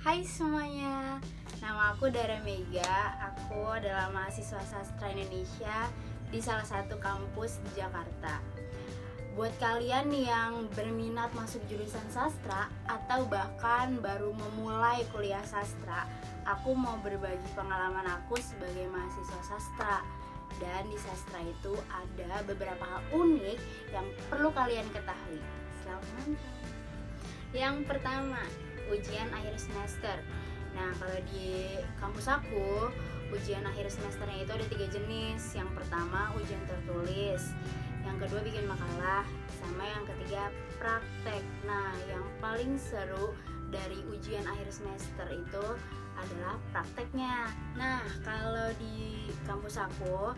Hai semuanya, nama aku Dara Mega. Aku adalah mahasiswa sastra Indonesia di salah satu kampus di Jakarta. Buat kalian yang berminat masuk jurusan sastra atau bahkan baru memulai kuliah sastra, aku mau berbagi pengalaman aku sebagai mahasiswa sastra. Dan di sastra itu ada beberapa hal unik yang perlu kalian ketahui. Selamat menonton. Yang pertama, ujian akhir semester. Nah, kalau di kampus aku, ujian akhir semesternya itu ada 3 jenis. Yang pertama, ujian tertulis. Yang kedua, bikin makalah. Sama yang ketiga, praktek. Nah, yang paling seru dari ujian akhir semester itu adalah prakteknya. Nah, kalau di kampus aku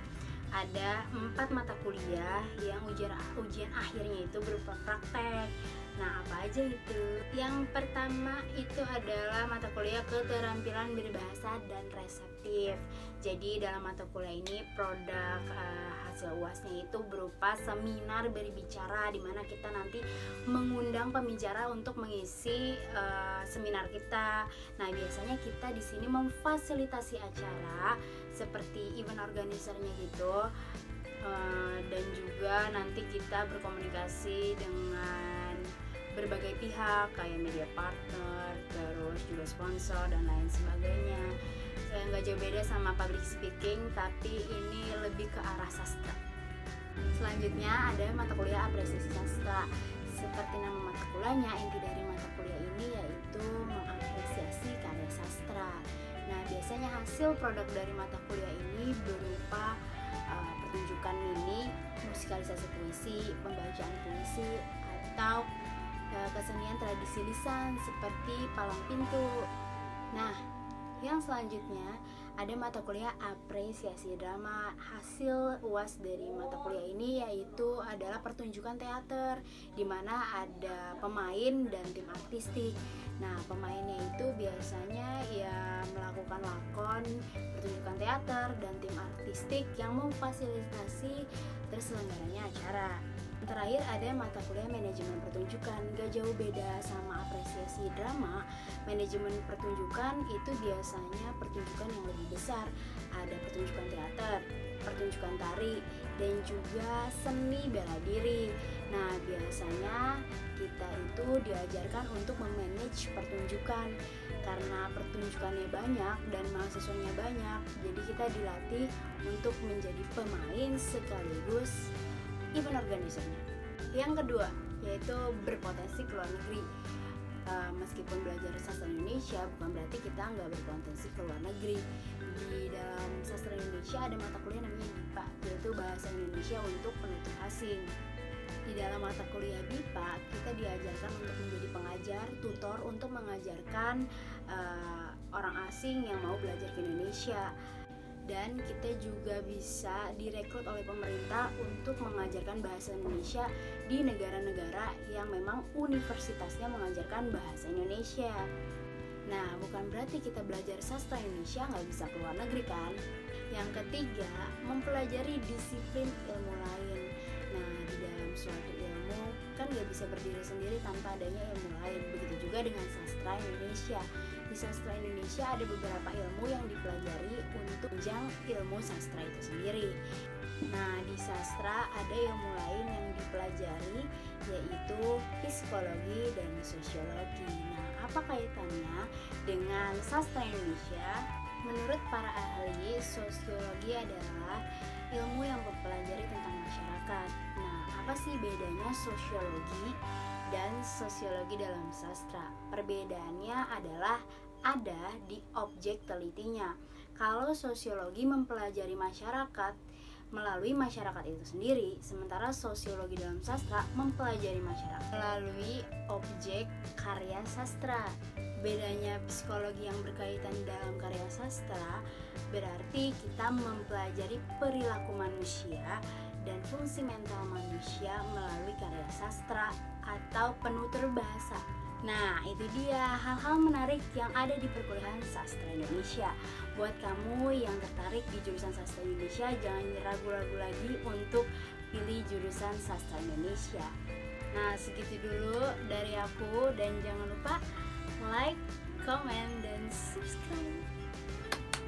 ada 4 mata kuliah yang ujian akhirnya itu berupa praktek. Nah, apa aja itu? Yang pertama itu adalah mata kuliah keterampilan berbahasa dan reseptif. Jadi dalam mata kuliah ini produk hasil UASnya itu berupa seminar berbicara, di mana kita nanti mengundang pembicara untuk mengisi seminar kita. Nah, biasanya kita di sini memfasilitasi acara seperti event organisernya gitu. Dan juga nanti kita berkomunikasi dengan berbagai pihak kayak media partner, terus juga sponsor dan lain sebagainya. Nggak jauh beda sama public speaking, tapi ini lebih ke arah sastra. Selanjutnya ada mata kuliah apresiasi sastra. Seperti nama mata kuliahnya, inti dari mata kuliah ini yaitu mengapresiasi karya sastra. Nah, biasanya hasil produk dari mata kuliah ini berupa pertunjukan mini, musikalisasi puisi, pembacaan puisi, atau kesenian tradisi lisan seperti palang pintu. Nah, yang selanjutnya ada mata kuliah apresiasi drama. Hasil UAS dari mata kuliah ini yaitu adalah pertunjukan teater, di mana ada pemain dan tim artistik. Nah, pemainnya itu biasanya ya melakukan lakon, pertunjukan teater, dan tim artistik yang memfasilitasi terselenggaranya acara. Terakhir ada mata kuliah manajemen pertunjukan. Gak jauh beda sama apresiasi drama. Manajemen pertunjukan itu biasanya pertunjukan yang lebih besar. Ada pertunjukan teater, pertunjukan tari, dan juga seni bela diri. Nah, biasanya kita itu diajarkan untuk memanage pertunjukan. Karena pertunjukannya banyak dan mahasiswanya banyak, jadi kita dilatih untuk menjadi pemain sekaligus event organisernya. Yang kedua yaitu berpotensi ke luar negeri. Meskipun belajar sastra Indonesia bukan berarti kita nggak berpotensi ke luar negeri. Di dalam sastra Indonesia ada mata kuliah namanya BIPA, yaitu bahasa Indonesia untuk penutur asing. Di dalam mata kuliah BIPA kita diajarkan untuk menjadi pengajar, tutor untuk mengajarkan orang asing yang mau belajar ke Indonesia. Dan kita juga bisa direkrut oleh pemerintah untuk mengajarkan bahasa Indonesia di negara-negara yang memang universitasnya mengajarkan bahasa Indonesia. Nah, bukan berarti kita belajar sastra Indonesia nggak bisa ke luar negeri kan? Yang ketiga, mempelajari disiplin ilmu lain. Nah, di dalam suatu ilmu kan nggak bisa berdiri sendiri tanpa adanya ilmu lain. Begitu juga dengan sastra Indonesia. Di sastra Indonesia ada beberapa ilmu yang dipelajari untuk menunjang ilmu sastra itu sendiri. Nah, di sastra ada ilmu lain yang dipelajari yaitu psikologi dan sosiologi. Nah, apa kaitannya dengan sastra Indonesia? Menurut para ahli, sosiologi adalah ilmu yang mempelajari tentang masyarakat. Nah, apa sih bedanya sosiologi dan sosiologi dalam sastra? Perbedaannya adalah ada di objek telitinya. Kalau sosiologi mempelajari masyarakat melalui masyarakat itu sendiri, sementara sosiologi dalam sastra mempelajari masyarakat melalui objek karya sastra. Bedanya psikologi yang berkaitan dalam karya sastra berarti kita mempelajari perilaku manusia dan fungsi mental manusia melalui karya sastra atau penutur bahasa. Nah, itu dia hal-hal menarik yang ada di perkuliahan sastra Indonesia. Buat kamu yang tertarik di jurusan sastra Indonesia, jangan ragu-ragu lagi untuk pilih jurusan sastra Indonesia. Nah, segitu dulu dari aku, dan jangan lupa like, comment, subscribe.